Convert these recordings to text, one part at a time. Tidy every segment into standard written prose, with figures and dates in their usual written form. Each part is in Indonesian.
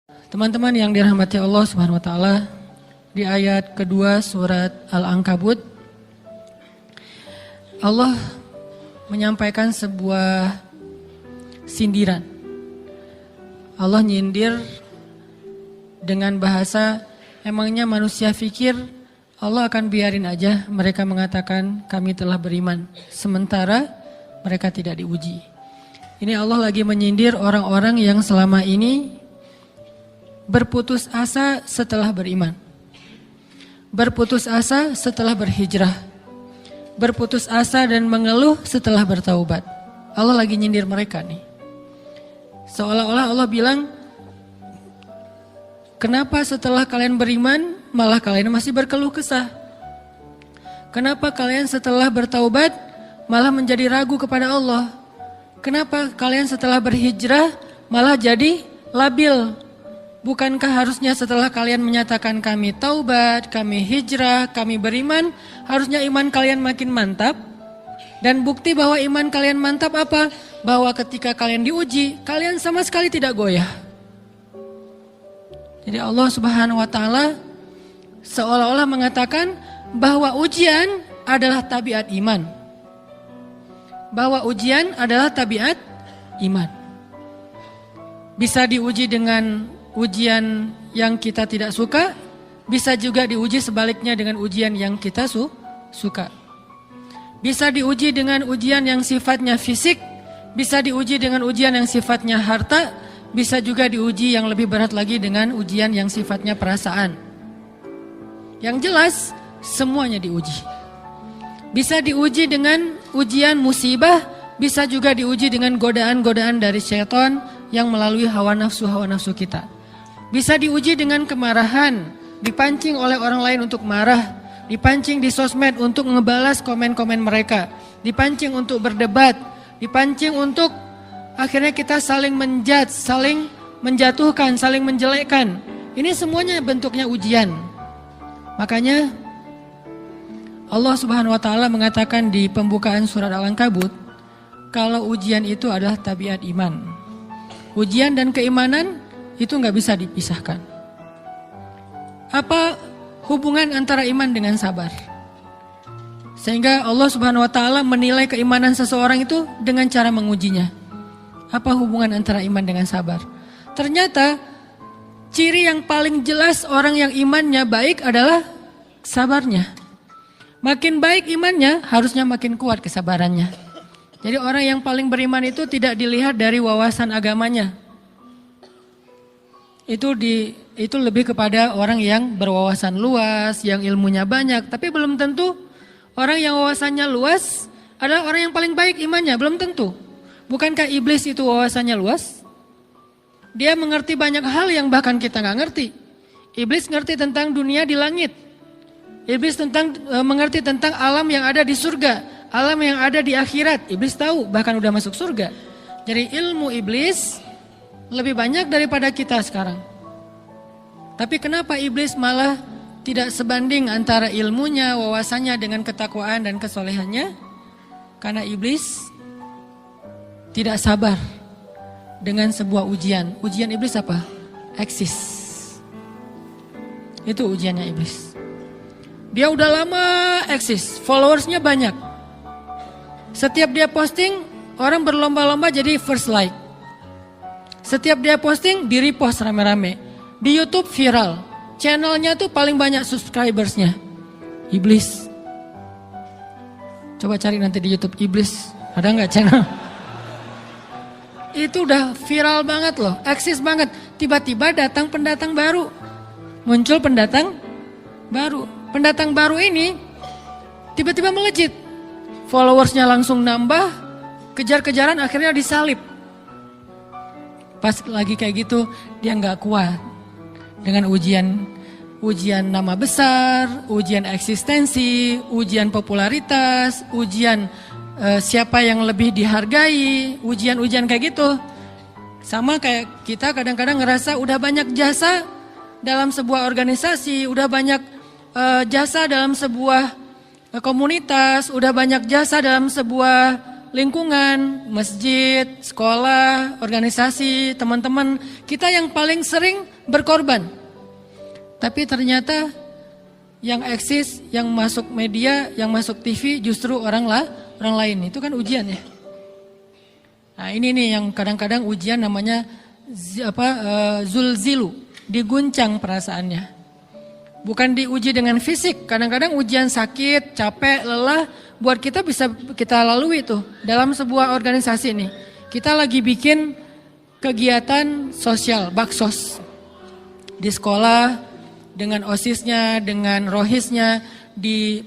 Teman-teman yang dirahmati Allah Subhanahu wa taala, di ayat kedua surat Al-Ankabut Allah menyampaikan sebuah sindiran. Allah nyindir dengan bahasa, emangnya manusia pikir Allah akan biarin aja mereka mengatakan kami telah beriman, sementara mereka tidak diuji. Ini Allah lagi menyindir orang-orang yang selama ini berputus asa setelah beriman, berputus asa setelah berhijrah, berputus asa dan mengeluh setelah bertaubat. Allah lagi nyindir mereka nih. Seolah-olah Allah bilang, kenapa setelah kalian beriman malah kalian masih berkeluh kesah? Kenapa kalian setelah bertaubat malah menjadi ragu kepada Allah? Kenapa kalian setelah berhijrah malah jadi labil? Bukankah harusnya setelah kalian menyatakan kami taubat, kami hijrah, kami beriman, harusnya iman kalian makin mantap? Dan bukti bahwa iman kalian mantap apa? Bahwa ketika kalian diuji, kalian sama sekali tidak goyah. Jadi Allah Subhanahu wa taala seolah-olah mengatakan bahwa ujian adalah tabiat iman. Bahwa ujian adalah tabiat iman. Bisa diuji dengan ujian yang kita tidak suka, bisa juga diuji sebaliknya dengan ujian yang kita suka. Bisa diuji dengan ujian yang sifatnya fisik, bisa diuji dengan ujian yang sifatnya harta, bisa juga diuji yang lebih berat lagi dengan ujian yang sifatnya perasaan. Yang jelas, semuanya diuji. Bisa diuji dengan ujian musibah, bisa juga diuji dengan godaan-godaan dari syaitan yang melalui hawa nafsu kita. Bisa diuji dengan kemarahan, dipancing oleh orang lain untuk marah, dipancing di sosmed untuk ngebalas komen-komen mereka, dipancing untuk berdebat, dipancing untuk akhirnya kita saling menjudge, saling menjatuhkan, saling menjelekkan. Ini semuanya bentuknya ujian. Makanya Allah Subhanahu wa taala mengatakan di pembukaan surat Al-Ankabut, kalau ujian itu adalah tabiat iman. Ujian dan keimanan itu nggak bisa dipisahkan. Apa hubungan antara iman dengan sabar? Sehingga Allah Subhanahu wa taala menilai keimanan seseorang itu dengan cara mengujinya. Apa hubungan antara iman dengan sabar? Ternyata ciri yang paling jelas orang yang imannya baik adalah sabarnya. Makin baik imannya, harusnya makin kuat kesabarannya. Jadi orang yang paling beriman itu tidak dilihat dari wawasan agamanya. Itu lebih kepada orang yang berwawasan luas, yang ilmunya banyak. Tapi belum tentu orang yang wawasannya luas adalah orang yang paling baik imannya, belum tentu. Bukankah iblis itu wawasannya luas? Dia mengerti banyak hal yang bahkan kita nggak ngerti. Iblis ngerti tentang dunia di langit. Iblis mengerti tentang alam yang ada di surga, alam yang ada di akhirat. Iblis tahu, bahkan udah masuk surga. Jadi ilmu iblis lebih banyak daripada kita sekarang. Tapi kenapa iblis malah tidak sebanding antara ilmunya, wawasannya dengan ketakwaan dan kesolehannya? Karena iblis tidak sabar dengan sebuah ujian. Ujian iblis apa? Eksis. Itu ujiannya iblis. Dia udah lama eksis, followersnya banyak. Setiap dia posting, orang berlomba-lomba jadi first like. Setiap dia posting, di repost rame-rame. Di YouTube viral. Channelnya tuh paling banyak subscribersnya. Iblis. Coba cari nanti di YouTube iblis. Ada nggak channel? Itu udah viral banget loh, eksis banget. Tiba-tiba datang pendatang baru. Muncul pendatang baru. Pendatang baru ini tiba-tiba melejit. Followersnya langsung nambah, kejar-kejaran akhirnya disalib. Pas lagi kayak gitu dia nggak kuat dengan ujian nama besar, ujian eksistensi, ujian popularitas, ujian siapa yang lebih dihargai, ujian-ujian kayak gitu. Sama kayak kita kadang-kadang ngerasa udah banyak jasa dalam sebuah organisasi, udah banyak jasa dalam sebuah komunitas, udah banyak jasa dalam sebuah lingkungan, masjid, sekolah, organisasi, teman-teman kita yang paling sering berkorban. Tapi ternyata yang eksis, yang masuk media, yang masuk TV justru orang lain. Itu kan ujian ya. Nah ini nih yang kadang-kadang ujian namanya zulzilu, diguncang perasaannya. Bukan diuji dengan fisik, kadang-kadang ujian sakit, capek, lelah, buat kita bisa kita lalui tuh dalam sebuah organisasi nih. Kita lagi bikin kegiatan sosial, baksos. Di sekolah, dengan OSIS-nya, dengan ROHIS-nya, di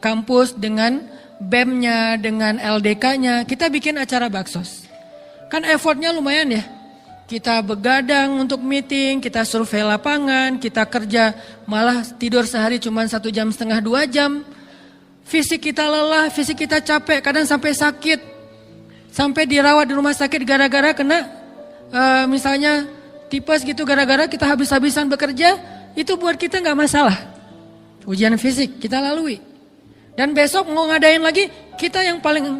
kampus, dengan BEM-nya, dengan LDK-nya, kita bikin acara baksos. Kan effortnya lumayan ya. Kita begadang untuk meeting, kita survei lapangan, kita kerja malah tidur sehari cuma 1,5 jam, 2 jam. Fisik kita lelah, fisik kita capek, kadang sampai sakit. Sampai dirawat di rumah sakit gara-gara kena misalnya tipes gitu, gara-gara kita habis-habisan bekerja, itu buat kita gak masalah. Ujian fisik kita lalui. Dan besok mau ngadain lagi, kita yang paling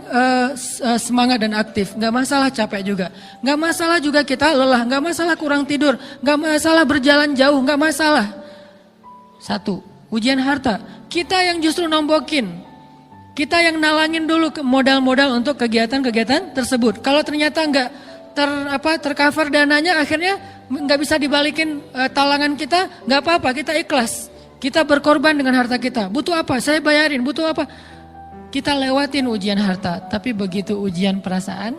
semangat dan aktif. Gak masalah capek juga. Gak masalah juga kita lelah. Gak masalah kurang tidur. Gak masalah berjalan jauh. Gak masalah. 1. Ujian harta. Kita yang justru nombokin. Kita yang nalangin dulu modal-modal untuk kegiatan-kegiatan tersebut. Kalau ternyata gak tercover dananya, akhirnya gak bisa dibalikin talangan kita. Gak apa-apa, kita ikhlas. Kita berkorban dengan harta kita. Butuh apa? Saya bayarin. Butuh apa? Kita lewatin ujian harta. Tapi begitu ujian perasaan,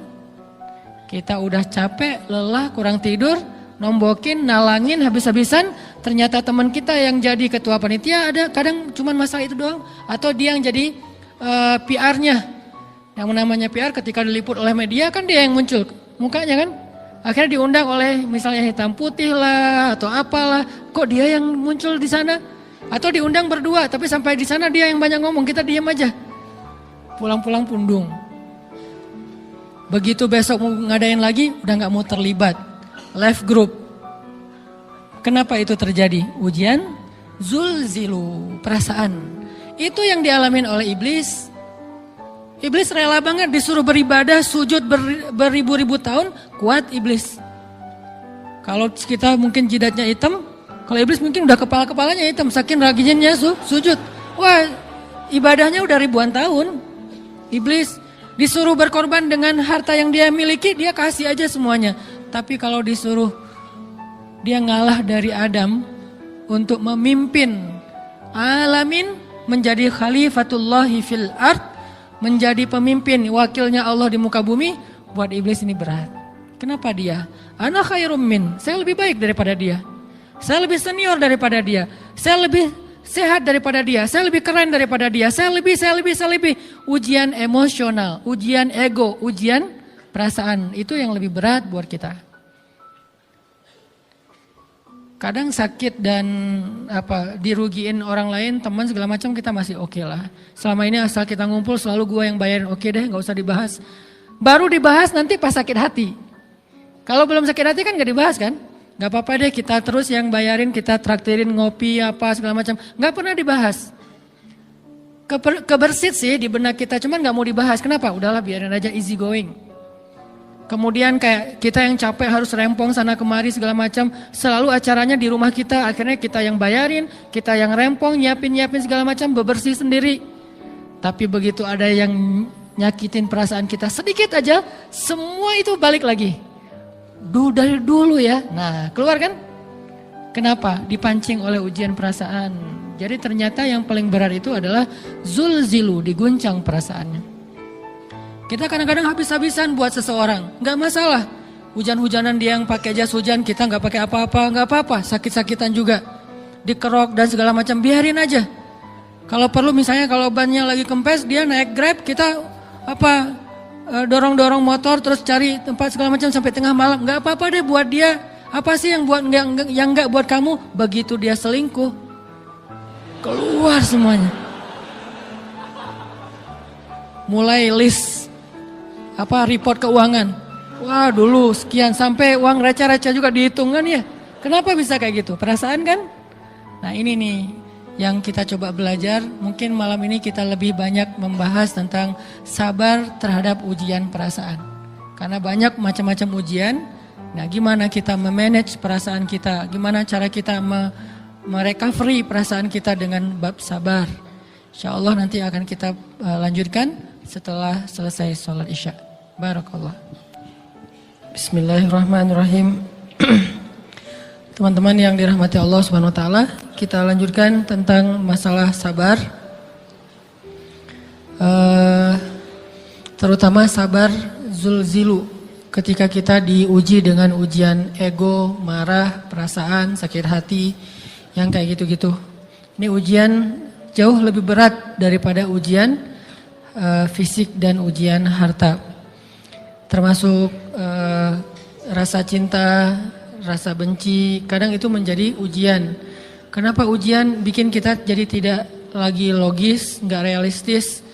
kita udah capek, lelah, kurang tidur, nombokin, nalangin habis-habisan. Ternyata teman kita yang jadi ketua panitia ada kadang cuma masalah itu doang. Atau dia yang jadi PR-nya. Yang namanya PR ketika diliput oleh media kan dia yang muncul mukanya kan. Akhirnya diundang oleh misalnya hitam putih lah atau apalah. Kok dia yang muncul di sana? Atau diundang berdua, tapi sampai di sana dia yang banyak ngomong, kita diam aja. Pulang-pulang pundung. Begitu besok mau ngadain lagi, udah gak mau terlibat. Left group. Kenapa itu terjadi? Ujian zulzilu, perasaan. Itu yang dialamin oleh iblis. Iblis rela banget disuruh beribadah, sujud beribu-ribu tahun, kuat iblis. Kalau kita mungkin jidatnya hitam, kalau iblis mungkin udah kepala-kepalanya hitam, saking rajinnya sujud. Wah, ibadahnya udah ribuan tahun. Iblis disuruh berkorban dengan harta yang dia miliki, dia kasih aja semuanya. Tapi kalau disuruh dia ngalah dari Adam untuk memimpin alamin, menjadi khalifatullahi fil ard, menjadi pemimpin wakilnya Allah di muka bumi, buat iblis ini berat. Kenapa dia? Ana khairum min, saya lebih baik daripada dia. Saya lebih senior daripada dia. Saya lebih sehat daripada dia. Saya lebih keren daripada dia. Saya lebih. Ujian emosional, ujian ego, ujian perasaan. Itu yang lebih berat buat kita. Kadang sakit dan dirugiin orang lain, teman segala macam kita masih oke lah. Selama ini asal kita ngumpul selalu gua yang bayarin, oke deh gak usah dibahas. Baru dibahas nanti pas sakit hati. Kalau belum sakit hati kan gak dibahas kan? Gak apa-apa deh kita terus yang bayarin, kita traktirin ngopi apa segala macam. Gak pernah dibahas. Kebersit sih di benak kita, cuman gak mau dibahas. Kenapa? Udahlah biarin aja, easy going. Kemudian kayak kita yang capek harus rempong sana kemari segala macam. Selalu acaranya di rumah kita, akhirnya kita yang bayarin, kita yang rempong, nyiapin segala macam, bebersih sendiri. Tapi begitu ada yang nyakitin perasaan kita sedikit aja, semua itu balik lagi. Dari dulu ya. Nah, keluar kan? Kenapa? Dipancing oleh ujian perasaan. Jadi ternyata yang paling berat itu adalah zulzilu, diguncang perasaannya. Kita kadang-kadang habis-habisan buat seseorang, nggak masalah. Hujan-hujanan dia yang pakai jas hujan, kita nggak pakai apa-apa, nggak apa-apa. Sakit-sakitan juga, dikerok dan segala macam, biarin aja. Kalau perlu misalnya kalau bannya lagi kempes, dia naik Grab, kita dorong-dorong motor terus cari tempat segala macam sampai tengah malam. Nggak apa-apa deh buat dia. Apa sih yang nggak buat kamu? Begitu dia selingkuh, keluar semuanya. Mulai list report keuangan. Wah dulu sekian, sampai uang receh-receh juga dihitung kan ya. Kenapa bisa kayak gitu? Perasaan kan? Nah ini nih yang kita coba belajar. Mungkin malam ini kita lebih banyak membahas tentang sabar terhadap ujian perasaan. Karena banyak macam-macam ujian. Nah, gimana kita memanage perasaan kita? Gimana cara kita merecovery perasaan kita dengan bab sabar? Insya Allah nanti akan kita lanjutkan setelah selesai sholat isya. Barakallah. Bismillahirrahmanirrahim. Teman-teman yang dirahmati Allah Subhanahu wa taala, kita lanjutkan tentang masalah sabar. Terutama sabar zulzilu, ketika kita diuji dengan ujian ego, marah, perasaan, sakit hati, yang kayak gitu-gitu. Ini ujian jauh lebih berat daripada ujian fisik dan ujian harta. Termasuk rasa cinta, rasa benci, kadang itu menjadi ujian. Kenapa ujian bikin kita jadi tidak lagi logis, nggak realistis,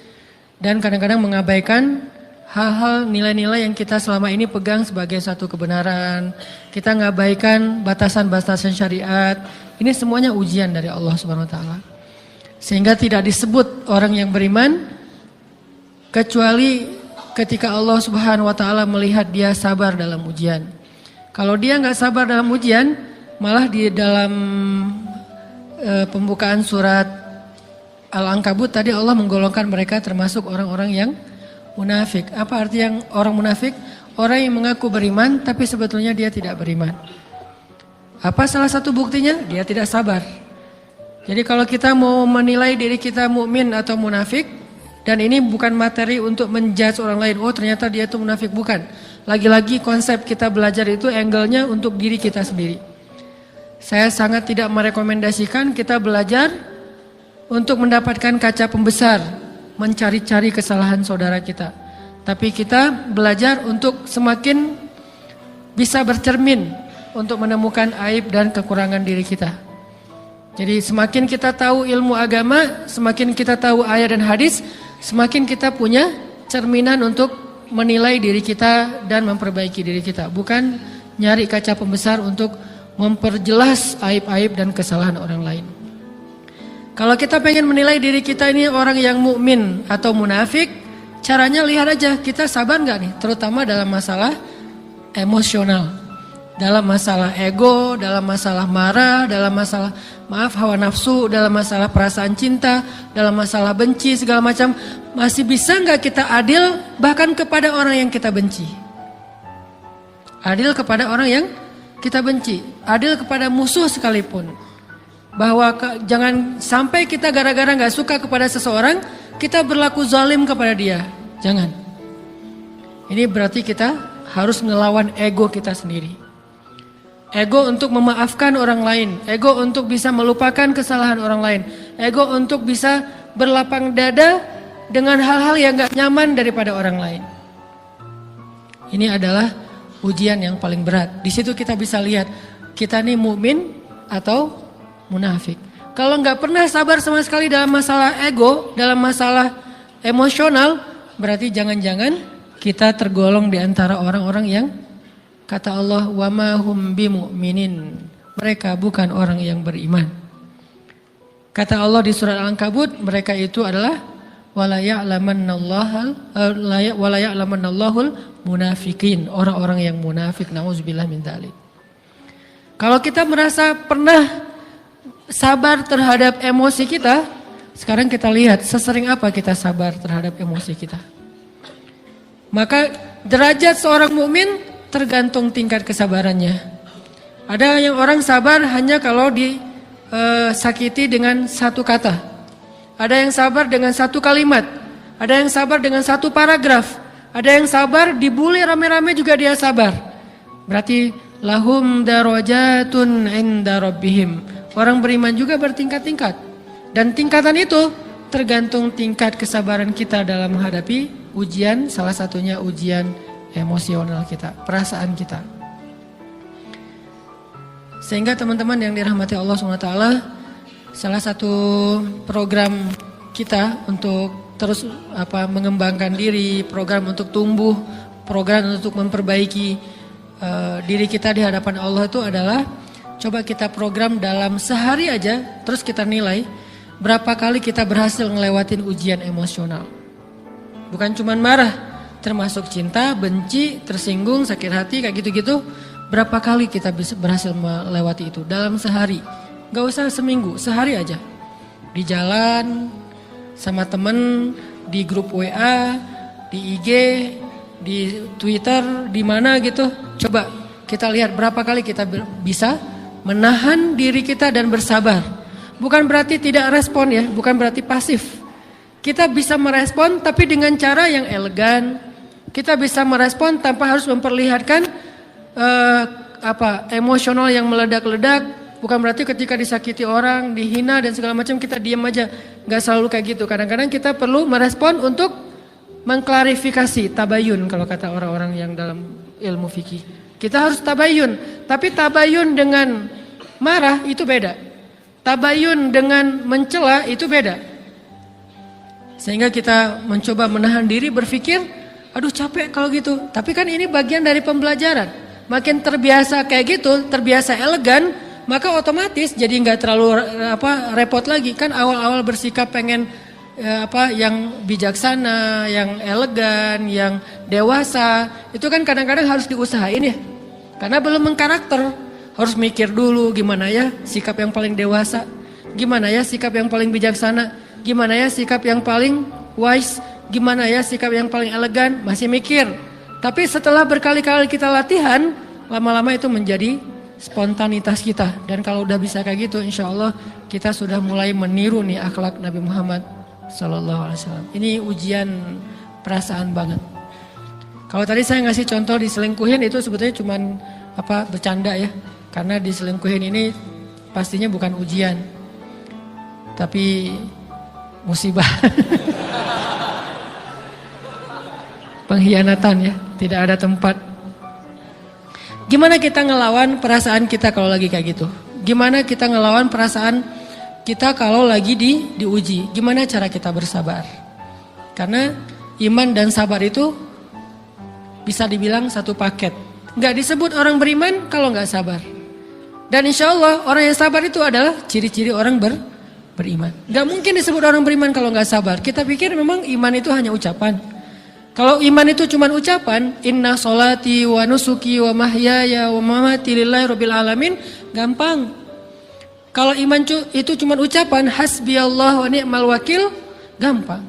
dan kadang-kadang mengabaikan hal-hal nilai-nilai yang kita selama ini pegang sebagai satu kebenaran. Kita ngabaikan batasan-batasan syariat. Ini semuanya ujian dari Allah Subhanahu wa taala. Sehingga tidak disebut orang yang beriman kecuali ketika Allah Subhanahu wa taala melihat dia sabar dalam ujian. Kalau dia nggak sabar dalam ujian, malah di dalam pembukaan surat Al-Ankabut tadi Allah menggolongkan mereka termasuk orang-orang yang munafik. Apa arti yang orang munafik? Orang yang mengaku beriman tapi sebetulnya dia tidak beriman. Apa salah satu buktinya? Dia tidak sabar. Jadi kalau kita mau menilai diri kita mukmin atau munafik, dan ini bukan materi untuk menjudge orang lain, oh ternyata dia itu munafik, bukan. Lagi-lagi konsep kita belajar itu angle-nya untuk diri kita sendiri. Saya sangat tidak merekomendasikan kita belajar untuk mendapatkan kaca pembesar, mencari-cari kesalahan saudara kita. Tapi kita belajar untuk semakin bisa bercermin untuk menemukan aib dan kekurangan diri kita. Jadi semakin kita tahu ilmu agama, semakin kita tahu ayat dan hadis, semakin kita punya cerminan untuk menilai diri kita dan memperbaiki diri kita. Bukan nyari kaca pembesar untuk memperjelas aib-aib dan kesalahan orang lain. Kalau kita pengen menilai diri kita ini orang yang mukmin atau munafik, caranya lihat aja kita sabar nggak nih, terutama dalam masalah emosional, dalam masalah ego, dalam masalah marah, dalam masalah hawa nafsu, dalam masalah perasaan cinta, dalam masalah benci, segala macam. Masih bisa nggak kita adil bahkan kepada orang yang kita benci? Adil kepada orang yang kita benci, adil kepada musuh sekalipun. Bahwa jangan sampai kita gara-gara nggak suka kepada seseorang, kita berlaku zalim kepada dia. Jangan. Ini berarti kita harus ngelawan ego kita sendiri. Ego untuk memaafkan orang lain, ego untuk bisa melupakan kesalahan orang lain, ego untuk bisa berlapang dada dengan hal-hal yang gak nyaman daripada orang lain. Ini adalah ujian yang paling berat. Di situ kita bisa lihat kita nih mukmin atau munafik. Kalau gak pernah sabar sama sekali dalam masalah ego, dalam masalah emosional, berarti jangan-jangan kita tergolong di antara orang-orang yang kata Allah, wa ma hum bimu'minin. Mereka bukan orang yang beriman. Kata Allah di surat Al-Ankabut, mereka itu adalah wala ya'lamannallahul munafikin, orang-orang yang munafik, nauzubillah min dzalik. Kalau kita merasa pernah sabar terhadap emosi kita, sekarang kita lihat sesering apa kita sabar terhadap emosi kita. Maka derajat seorang mukmin tergantung tingkat kesabarannya. Ada yang orang sabar hanya kalau disakiti dengan satu kata. Ada yang sabar dengan satu kalimat. Ada yang sabar dengan satu paragraf. Ada yang sabar dibully rame-rame juga dia sabar. Berarti lahum darajatun inda rabbihim. Orang beriman juga bertingkat-tingkat. Dan tingkatan itu tergantung tingkat kesabaran kita dalam menghadapi ujian, salah satunya ujian emosional kita, perasaan kita. Sehingga teman-teman yang dirahmati Allah SWT, salah satu program kita untuk terus mengembangkan diri, program untuk tumbuh, program untuk memperbaiki diri kita di hadapan Allah itu adalah coba kita program dalam sehari aja, terus kita nilai berapa kali kita berhasil ngelewatin ujian emosional. Bukan cuma marah, termasuk cinta, benci, tersinggung, sakit hati, kayak gitu-gitu. Berapa kali kita bisa berhasil melewati itu dalam sehari. Gak usah seminggu, sehari aja. Di jalan, sama temen, di grup WA, di IG, di Twitter, di mana gitu. Coba kita lihat berapa kali kita bisa menahan diri kita dan bersabar. Bukan berarti tidak respon ya, bukan berarti pasif. Kita bisa merespon tapi dengan cara yang elegan. Kita bisa merespon tanpa harus memperlihatkan emosional yang meledak-ledak. Bukan berarti ketika disakiti orang, dihina dan segala macam kita diam aja. Gak selalu kayak gitu. Kadang-kadang kita perlu merespon untuk mengklarifikasi, tabayun kalau kata orang-orang yang dalam ilmu fikih. Kita harus tabayun. Tapi tabayun dengan marah itu beda. Tabayun dengan mencela itu beda. Sehingga kita mencoba menahan diri berpikir, aduh capek kalau gitu. Tapi kan ini bagian dari pembelajaran. Makin terbiasa kayak gitu, terbiasa elegan, maka otomatis jadi nggak terlalu repot lagi. Kan awal-awal bersikap pengen yang bijaksana, yang elegan, yang dewasa, itu kan kadang-kadang harus diusahain ya. Karena belum mengkarakter, harus mikir dulu gimana ya sikap yang paling dewasa, gimana ya sikap yang paling bijaksana, gimana ya sikap yang paling wise, gimana ya sikap yang paling elegan, masih mikir. Tapi setelah berkali-kali kita latihan, lama-lama itu menjadi spontanitas kita. Dan kalau udah bisa kayak gitu, insya Allah kita sudah mulai meniru nih akhlak Nabi Muhammad SAW. Ini ujian perasaan banget. Kalau tadi saya ngasih contoh diselingkuhin itu sebetulnya cuman bercanda ya. Karena diselingkuhin ini pastinya bukan ujian, tapi musibah. Pengkhianatan ya, tidak ada tempat. Gimana kita ngelawan perasaan kita kalau lagi kayak gitu? Gimana kita ngelawan perasaan kita kalau lagi diuji? Gimana cara kita bersabar? Karena iman dan sabar itu bisa dibilang satu paket. Gak disebut orang beriman kalau gak sabar. Dan insya Allah orang yang sabar itu adalah ciri-ciri orang beriman. Gak mungkin disebut orang beriman kalau gak sabar. Kita pikir memang iman itu hanya ucapan. Kalau iman itu cuma ucapan, inna sholati wa nusuki wa mahyaya wa mamati lillahi rabbil alamin, gampang. Kalau iman itu cuma ucapan, hasbiyallah wa ni'mal wakil, gampang.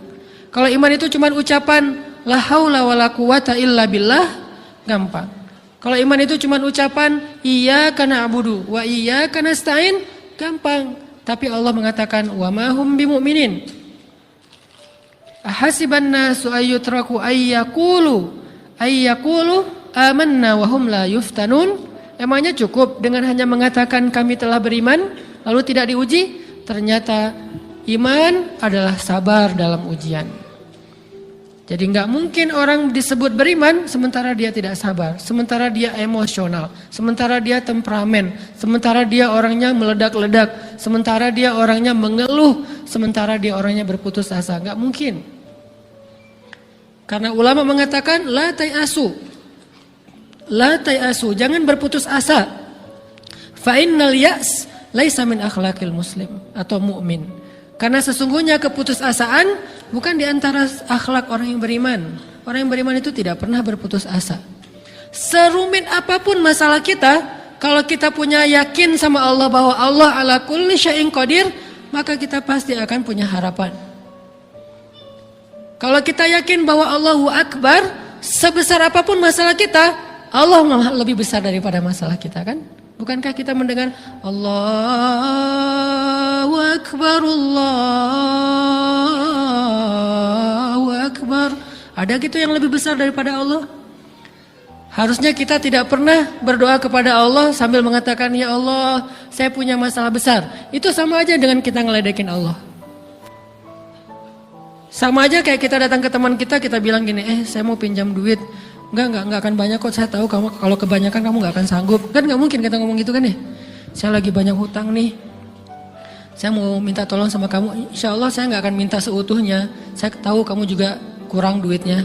Kalau iman itu cuma ucapan, la haula wa la quwata illa billah, gampang. Kalau iman itu cuma ucapan, iyyaka na'budu wa iyyaka nasta'in, gampang. Tapi Allah mengatakan, wa ma hum bimu'minin. Ahasiban nasu ayyutraku ayyakulu amanna wa hum la yuftanun. Emangnya cukup dengan hanya mengatakan kami telah beriman lalu tidak diuji? Ternyata iman adalah sabar dalam ujian. Jadi nggak mungkin orang disebut beriman sementara dia tidak sabar, sementara dia emosional, sementara dia temperamen, sementara dia orangnya meledak-ledak, sementara dia orangnya mengeluh, sementara dia orangnya berputus asa. Nggak mungkin. Karena ulama mengatakan la tayasu, jangan berputus asa. Fa innal ya's laisa min akhlaqil muslim atau mu'min. Karena sesungguhnya keputusasaan bukan di antara akhlak orang yang beriman. Orang yang beriman itu tidak pernah berputus asa. Serumit apapun masalah kita, kalau kita punya yakin sama Allah bahwa Allah ala kulli syai'in qadir, maka kita pasti akan punya harapan. Kalau kita yakin bahwa Allahu Akbar, sebesar apapun masalah kita, Allah lebih besar daripada masalah kita kan? Bukankah kita mendengar Allahu Akbar, Allahu Akbar. Ada gitu yang lebih besar daripada Allah? Harusnya kita tidak pernah berdoa kepada Allah sambil mengatakan, ya Allah, saya punya masalah besar. Itu sama aja dengan kita ngeledekin Allah. Sama aja kayak kita datang ke teman kita bilang gini, saya mau pinjam duit. Enggak akan banyak kok, saya tahu kamu kalau kebanyakan kamu enggak akan sanggup. Kan enggak mungkin kita ngomong gitu kan ya. Saya lagi banyak hutang nih. Saya mau minta tolong sama kamu. Insya Allah saya enggak akan minta seutuhnya. Saya tahu kamu juga kurang duitnya.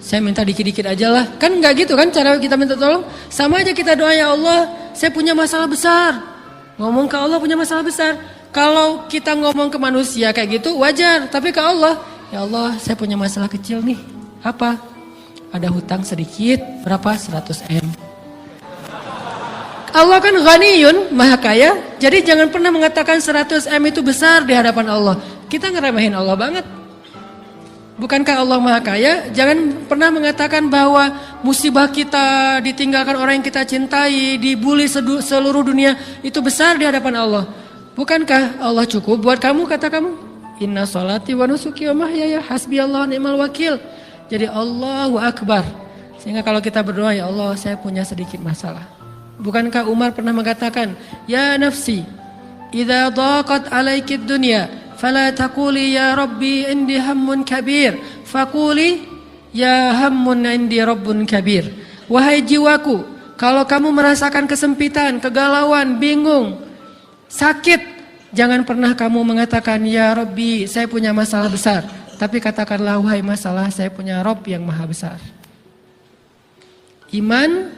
Saya minta dikit-dikit aja lah. Kan enggak gitu kan cara kita minta tolong. Sama aja kita doa, ya Allah, saya punya masalah besar. Ngomong ke Allah punya masalah besar. Kalau kita ngomong ke manusia kayak gitu wajar, tapi ke Allah, ya Allah saya punya masalah kecil nih. Apa? Ada hutang sedikit, berapa? 100 M. Allah kan ghaniyun, maha kaya, jadi jangan pernah mengatakan 100 M itu besar di hadapan Allah. Kita ngeremehin Allah banget. Bukankah Allah maha kaya? Jangan pernah mengatakan bahwa musibah kita, ditinggalkan orang yang kita cintai, dibully seluruh dunia, itu besar di hadapan Allah. Bukankah Allah cukup buat kamu, kata kamu? Inna sholati wa nusuki wa mahyaya hasbiyallahu ni'mal wakil. Jadi Allahu Akbar. Sehingga kalau kita berdoa, ya Allah saya punya sedikit masalah. Bukankah Umar pernah mengatakan, ya nafsi, idza daqat alaikid dunya, fala taquli ya rabbi indi hammun kabir, faquli ya hammun indi rabbun kabir. Wahai jiwaku, kalau kamu merasakan kesempitan, kegalauan, bingung, sakit, jangan pernah kamu mengatakan, ya Rabbi saya punya masalah besar. Tapi katakanlah, wahai masalah, saya punya Rabb yang maha besar. Iman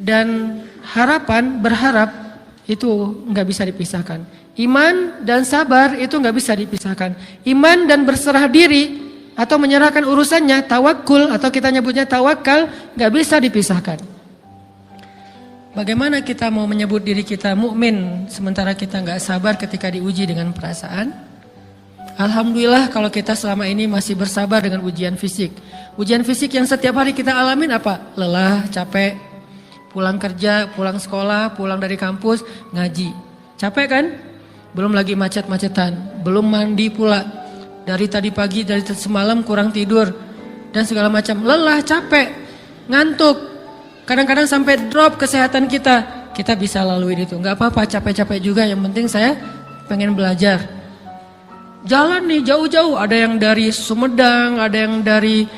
dan harapan, berharap, itu nggak bisa dipisahkan. Iman dan sabar itu nggak bisa dipisahkan. Iman dan berserah diri atau menyerahkan urusannya, tawakul atau kita nyebutnya tawakal, nggak bisa dipisahkan. Bagaimana kita mau menyebut diri kita mukmin sementara kita nggak sabar ketika diuji dengan perasaan? Alhamdulillah kalau kita selama ini masih bersabar dengan ujian fisik. Ujian fisik yang setiap hari kita alamin apa? Lelah, capek, pulang kerja, pulang sekolah, pulang dari kampus, ngaji. Capek kan? Belum lagi macet-macetan, belum mandi pula. Dari tadi pagi, dari semalam kurang tidur, dan segala macam. Lelah, capek, ngantuk. Kadang-kadang sampai drop kesehatan kita. Kita bisa lalui itu. Gak apa-apa, capek-capek juga. Yang penting saya pengen belajar. Jalan nih jauh-jauh. Ada yang dari Sumedang, ada yang dari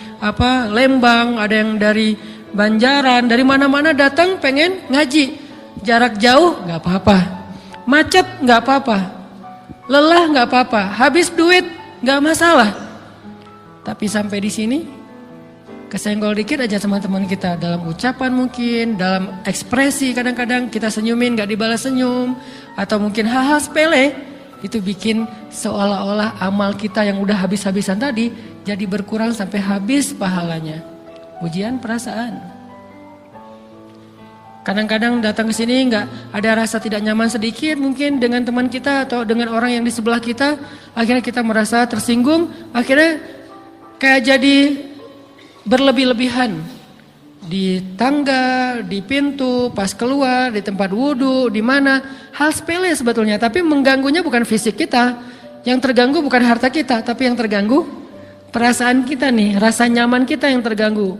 Lembang, ada yang dari Banjaran. Dari mana-mana datang pengen ngaji. Jarak jauh gak apa-apa. Macet gak apa-apa. Lelah gak apa-apa. Habis duit gak masalah. Tapi sampai di sini kesenggol dikit aja sama teman kita, dalam ucapan mungkin, dalam ekspresi kadang-kadang kita senyumin gak dibalas senyum, atau mungkin hal-hal sepele, itu bikin seolah-olah amal kita yang udah habis-habisan tadi jadi berkurang sampai habis pahalanya. Ujian perasaan. Kadang-kadang datang ke sini nggak ada rasa tidak nyaman sedikit mungkin dengan teman kita atau dengan orang yang di sebelah kita, akhirnya kita merasa tersinggung, akhirnya kayak jadi berlebih-lebihan di tangga, di pintu, pas keluar, di tempat wudhu, di mana, hal sepele sebetulnya, tapi mengganggunya bukan fisik kita, yang terganggu bukan harta kita, tapi yang terganggu perasaan kita nih, rasa nyaman kita yang terganggu.